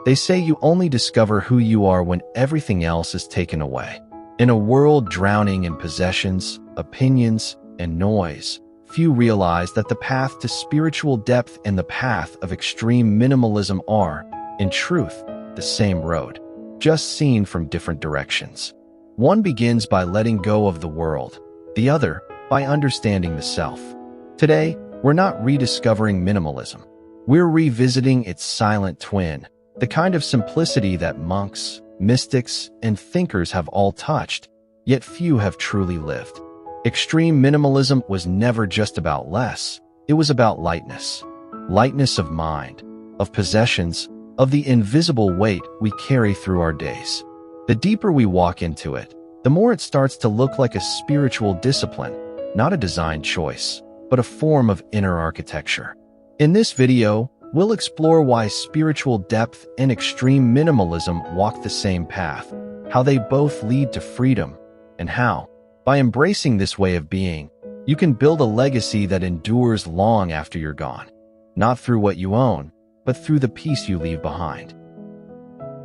They say you only discover who you are when everything else is taken away. In a world drowning in possessions, opinions, and noise, few realize that the path to spiritual depth and the path of extreme minimalism are, in truth, the same road, just seen from different directions. One begins by letting go of the world, the other by understanding the self. Today, we're not rediscovering minimalism. We're revisiting its silent twin, the kind of simplicity that monks, mystics, and thinkers have all touched, yet few have truly lived. Extreme minimalism was never just about less. It was about lightness. Lightness of mind, of possessions, of the invisible weight we carry through our days. The deeper we walk into it, the more it starts to look like a spiritual discipline, not a design choice, but a form of inner architecture. In this video, we'll explore why spiritual depth and extreme minimalism walk the same path, how they both lead to freedom, and how, by embracing this way of being, you can build a legacy that endures long after you're gone, not through what you own, but through the peace you leave behind.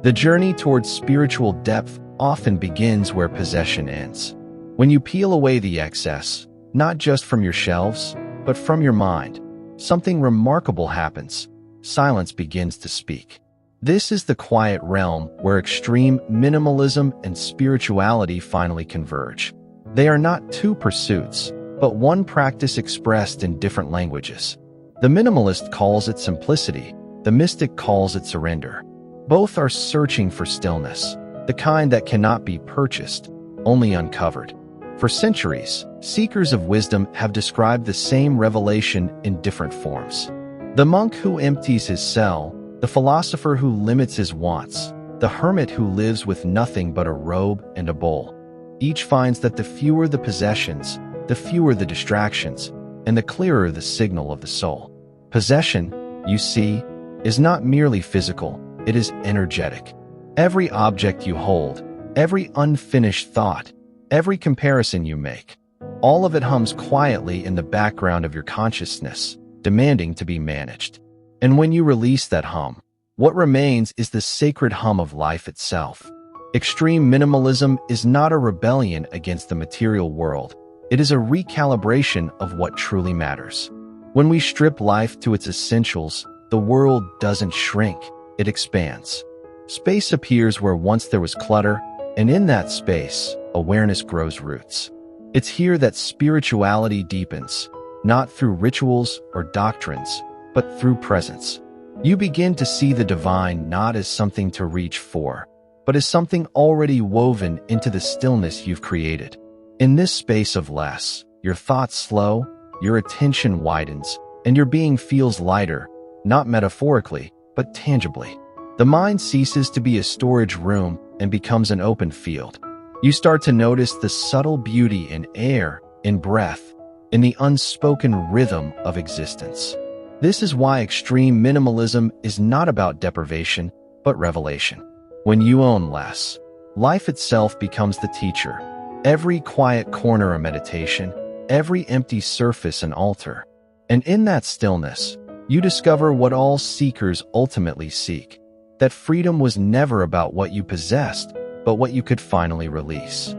The journey towards spiritual depth often begins where possession ends. When you peel away the excess, not just from your shelves, but from your mind, something remarkable happens. Silence begins to speak. This is the quiet realm where extreme minimalism and spirituality finally converge. They are not two pursuits, but one practice expressed in different languages. The minimalist calls it simplicity, the mystic calls it surrender. Both are searching for stillness, the kind that cannot be purchased, only uncovered. For centuries, seekers of wisdom have described the same revelation in different forms. The monk who empties his cell, the philosopher who limits his wants, the hermit who lives with nothing but a robe and a bowl. Each finds that the fewer the possessions, the fewer the distractions, and the clearer the signal of the soul. Possession, you see, is not merely physical, it is energetic. Every object you hold, every unfinished thought, every comparison you make, all of it hums quietly in the background of your consciousness, demanding to be managed. And when you release that hum, what remains is the sacred hum of life itself. Extreme minimalism is not a rebellion against the material world. It is a recalibration of what truly matters. When we strip life to its essentials, the world doesn't shrink, it expands. Space appears where once there was clutter, and in that space, awareness grows roots. It's here that spirituality deepens, not through rituals or doctrines, but through presence. You begin to see the divine not as something to reach for, but as something already woven into the stillness you've created. In this space of less, your thoughts slow, your attention widens, and your being feels lighter, not metaphorically, but tangibly. The mind ceases to be a storage room and becomes an open field. You start to notice the subtle beauty in air, in breath, in the unspoken rhythm of existence. This is why extreme minimalism is not about deprivation, but revelation. When you own less, life itself becomes the teacher. Every quiet corner a meditation, every empty surface an altar. And in that stillness, you discover what all seekers ultimately seek. That freedom was never about what you possessed, but what you could finally release.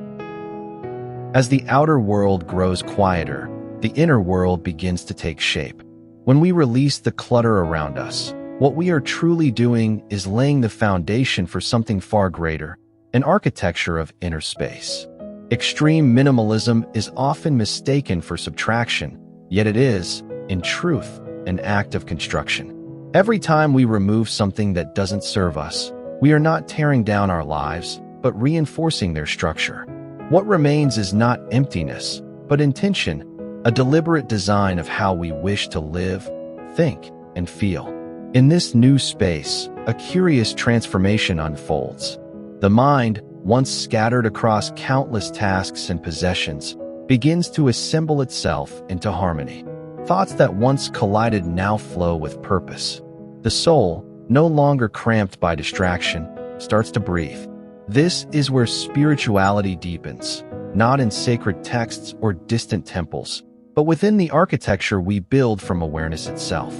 As the outer world grows quieter, the inner world begins to take shape. When we release the clutter around us, what we are truly doing is laying the foundation for something far greater, an architecture of inner space. Extreme minimalism is often mistaken for subtraction, yet it is, in truth, an act of construction. Every time we remove something that doesn't serve us, we are not tearing down our lives, but reinforcing their structure. What remains is not emptiness, but intention, a deliberate design of how we wish to live, think, and feel. In this new space, a curious transformation unfolds. The mind, once scattered across countless tasks and possessions, begins to assemble itself into harmony. Thoughts that once collided now flow with purpose. The soul, no longer cramped by distraction, starts to breathe. This is where spirituality deepens, not in sacred texts or distant temples, but within the architecture we build from awareness itself.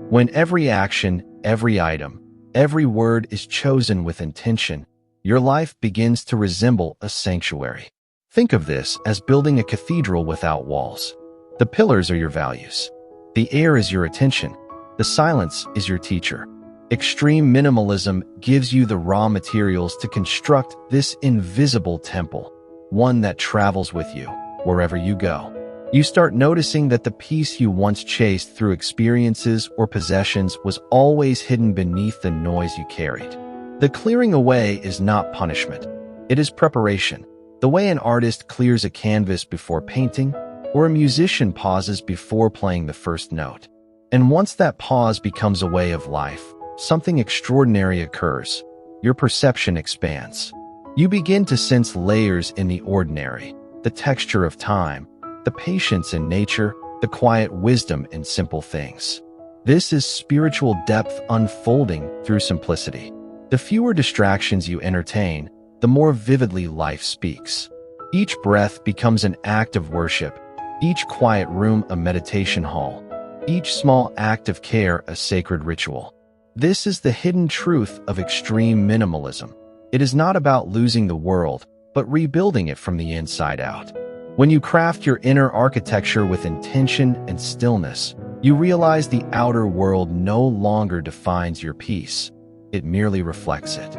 When every action, every item, every word is chosen with intention, your life begins to resemble a sanctuary. Think of this as building a cathedral without walls. The pillars are your values. The air is your attention. The silence is your teacher. Extreme minimalism gives you the raw materials to construct this invisible temple, one that travels with you wherever you go. You start noticing that the peace you once chased through experiences or possessions was always hidden beneath the noise you carried. The clearing away is not punishment. It is preparation. The way an artist clears a canvas before painting, or a musician pauses before playing the first note. And once that pause becomes a way of life, something extraordinary occurs. Your perception expands. You begin to sense layers in the ordinary, the texture of time, the patience in nature, the quiet wisdom in simple things. This is spiritual depth unfolding through simplicity. The fewer distractions you entertain, the more vividly life speaks. Each breath becomes an act of worship, each quiet room a meditation hall, each small act of care a sacred ritual. This is the hidden truth of extreme minimalism. It is not about losing the world, but rebuilding it from the inside out. When you craft your inner architecture with intention and stillness, you realize the outer world no longer defines your peace. It merely reflects it.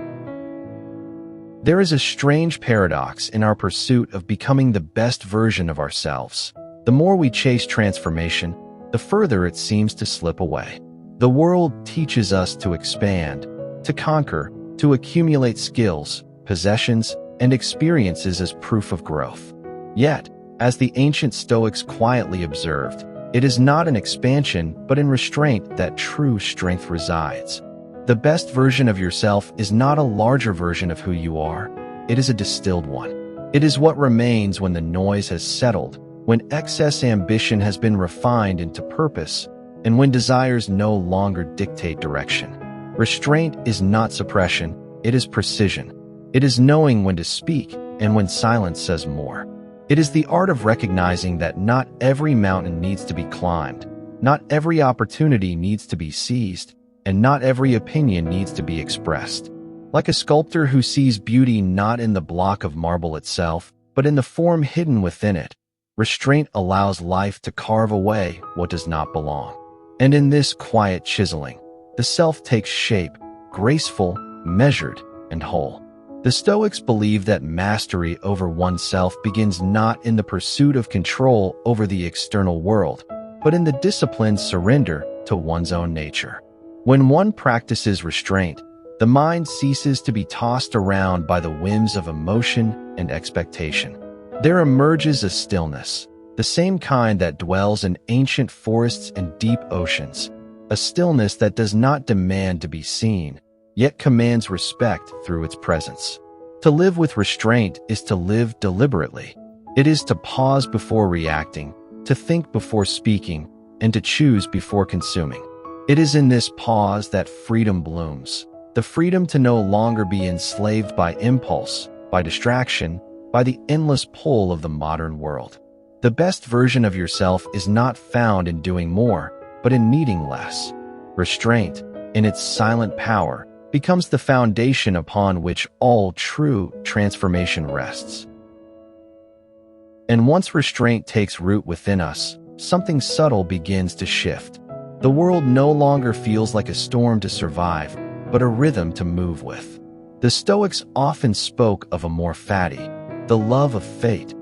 There is a strange paradox in our pursuit of becoming the best version of ourselves. The more we chase transformation, the further it seems to slip away. The world teaches us to expand, to conquer, to accumulate skills, possessions, and experiences as proof of growth. Yet, as the ancient Stoics quietly observed, it is not in expansion but in restraint that true strength resides. The best version of yourself is not a larger version of who you are. It is a distilled one. It is what remains when the noise has settled, when excess ambition has been refined into purpose, and when desires no longer dictate direction. Restraint is not suppression, it is precision. It is knowing when to speak and when silence says more. It is the art of recognizing that not every mountain needs to be climbed, not every opportunity needs to be seized, and not every opinion needs to be expressed. Like a sculptor who sees beauty not in the block of marble itself, but in the form hidden within it, restraint allows life to carve away what does not belong. And in this quiet chiseling, the self takes shape, graceful, measured, and whole. The Stoics believe that mastery over oneself begins not in the pursuit of control over the external world, but in the disciplined surrender to one's own nature. When one practices restraint, the mind ceases to be tossed around by the whims of emotion and expectation. There emerges a stillness, the same kind that dwells in ancient forests and deep oceans, a stillness that does not demand to be seen, yet commands respect through its presence. To live with restraint is to live deliberately. It is to pause before reacting, to think before speaking, and to choose before consuming. It is in this pause that freedom blooms, the freedom to no longer be enslaved by impulse, by distraction, by the endless pull of the modern world. The best version of yourself is not found in doing more, but in needing less. Restraint, in its silent power, becomes the foundation upon which all true transformation rests. And once restraint takes root within us, something subtle begins to shift. The world no longer feels like a storm to survive, but a rhythm to move with. The Stoics often spoke of amor fati, the love of fate,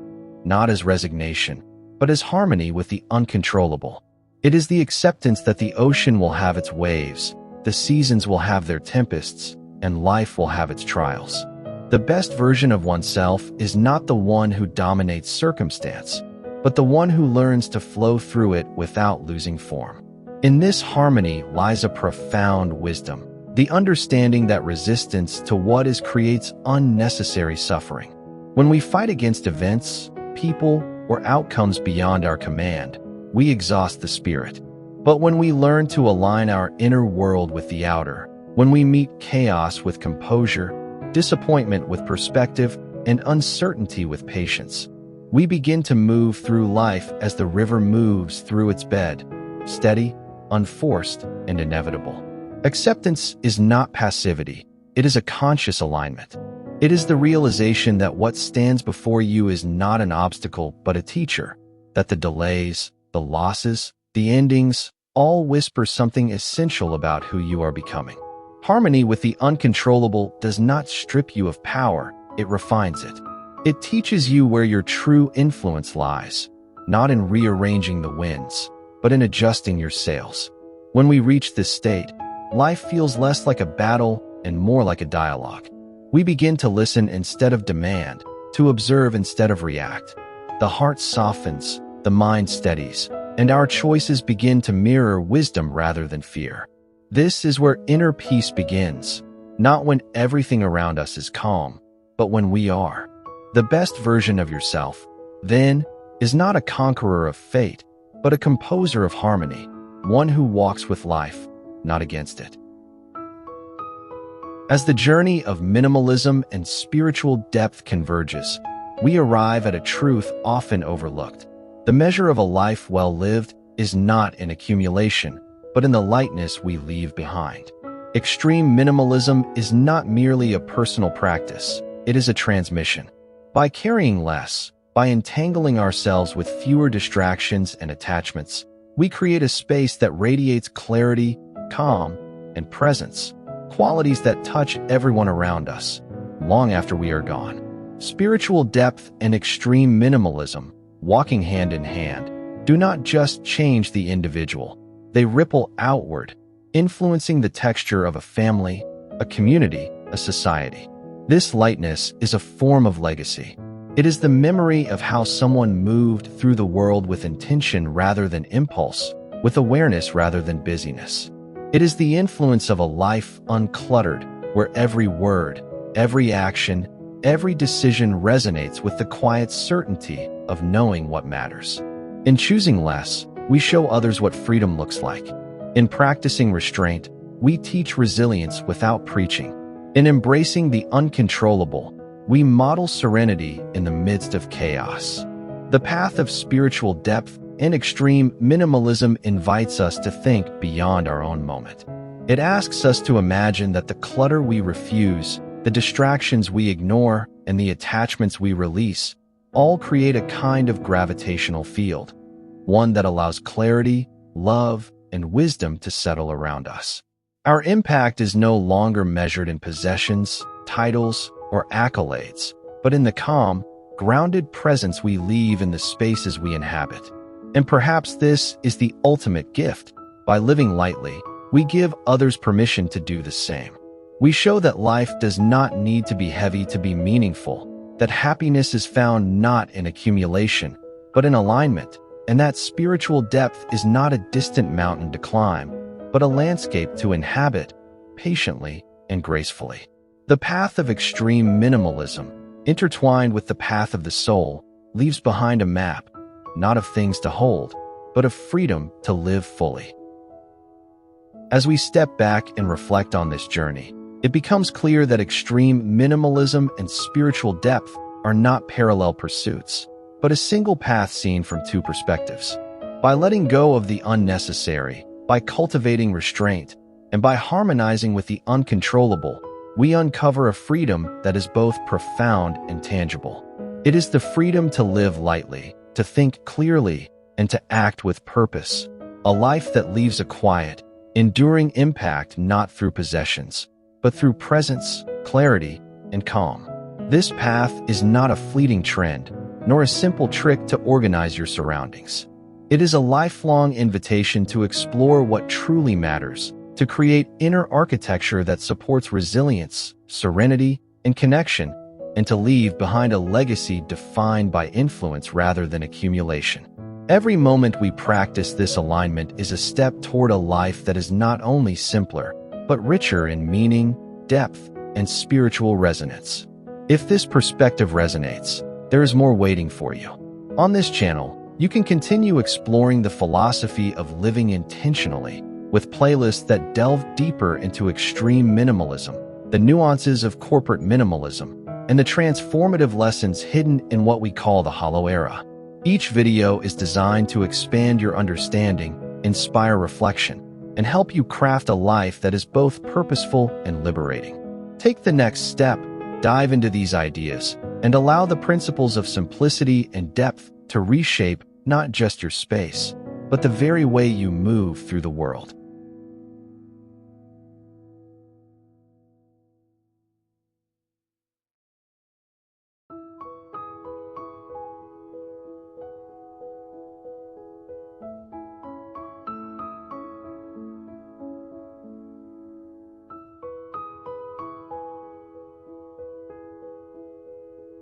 not as resignation, but as harmony with the uncontrollable. It is the acceptance that the ocean will have its waves, the seasons will have their tempests, and life will have its trials. The best version of oneself is not the one who dominates circumstance, but the one who learns to flow through it without losing form. In this harmony lies a profound wisdom, the understanding that resistance to what is creates unnecessary suffering. When we fight against events, people, or outcomes beyond our command, we exhaust the spirit. But when we learn to align our inner world with the outer, when we meet chaos with composure, disappointment with perspective, and uncertainty with patience, we begin to move through life as the river moves through its bed, steady, unforced, and inevitable. Acceptance is not passivity. It is a conscious alignment. It is the realization that what stands before you is not an obstacle but a teacher, that the delays, the losses, the endings, all whisper something essential about who you are becoming. Harmony with the uncontrollable does not strip you of power, it refines it. It teaches you where your true influence lies, not in rearranging the winds, but in adjusting your sails. When we reach this state, life feels less like a battle and more like a dialogue. We begin to listen instead of demand, to observe instead of react. The heart softens, the mind steadies, and our choices begin to mirror wisdom rather than fear. This is where inner peace begins, not when everything around us is calm, but when we are. The best version of yourself, then, is not a conqueror of fate, but a composer of harmony, one who walks with life, not against it. As the journey of minimalism and spiritual depth converges, we arrive at a truth often overlooked. The measure of a life well lived is not in accumulation, but in the lightness we leave behind. Extreme minimalism is not merely a personal practice, it is a transmission. By carrying less, by entangling ourselves with fewer distractions and attachments, we create a space that radiates clarity, calm, and presence, qualities that touch everyone around us, long after we are gone. Spiritual depth and extreme minimalism, walking hand in hand, do not just change the individual, they ripple outward, influencing the texture of a family, a community, a society. This lightness is a form of legacy. It is the memory of how someone moved through the world with intention rather than impulse, with awareness rather than busyness. It is the influence of a life uncluttered, where every word, every action, every decision resonates with the quiet certainty of knowing what matters. In choosing less, we show others what freedom looks like. In practicing restraint, we teach resilience without preaching. In embracing the uncontrollable, we model serenity in the midst of chaos. The path of spiritual depth and extreme minimalism invites us to think beyond our own moment. It asks us to imagine that the clutter we refuse, the distractions we ignore, and the attachments we release all create a kind of gravitational field, one that allows clarity, love, and wisdom to settle around us. Our impact is no longer measured in possessions, titles, or accolades, but in the calm, grounded presence we leave in the spaces we inhabit. And perhaps this is the ultimate gift. By living lightly, we give others permission to do the same. We show that life does not need to be heavy to be meaningful, that happiness is found not in accumulation, but in alignment, and that spiritual depth is not a distant mountain to climb, but a landscape to inhabit, patiently and gracefully. The path of extreme minimalism, intertwined with the path of the soul, leaves behind a map, not of things to hold, but of freedom to live fully. As we step back and reflect on this journey, it becomes clear that extreme minimalism and spiritual depth are not parallel pursuits, but a single path seen from two perspectives. By letting go of the unnecessary, by cultivating restraint, and by harmonizing with the uncontrollable, we uncover a freedom that is both profound and tangible. It is the freedom to live lightly, to think clearly, and to act with purpose, a life that leaves a quiet, enduring impact not through possessions, but through presence, clarity, and calm. This path is not a fleeting trend, nor a simple trick to organize your surroundings. It is a lifelong invitation to explore what truly matters, to create inner architecture that supports resilience, serenity, and connection, and to leave behind a legacy defined by influence rather than accumulation. Every moment we practice this alignment is a step toward a life that is not only simpler, but richer in meaning, depth, and spiritual resonance. If this perspective resonates, there is more waiting for you. On this channel, you can continue exploring the philosophy of living intentionally, with playlists that delve deeper into extreme minimalism, the nuances of corporate minimalism, and the transformative lessons hidden in what we call the hollow era. Each video is designed to expand your understanding, inspire reflection, and help you craft a life that is both purposeful and liberating. Take the next step, dive into these ideas, and allow the principles of simplicity and depth to reshape not just your space, but the very way you move through the world.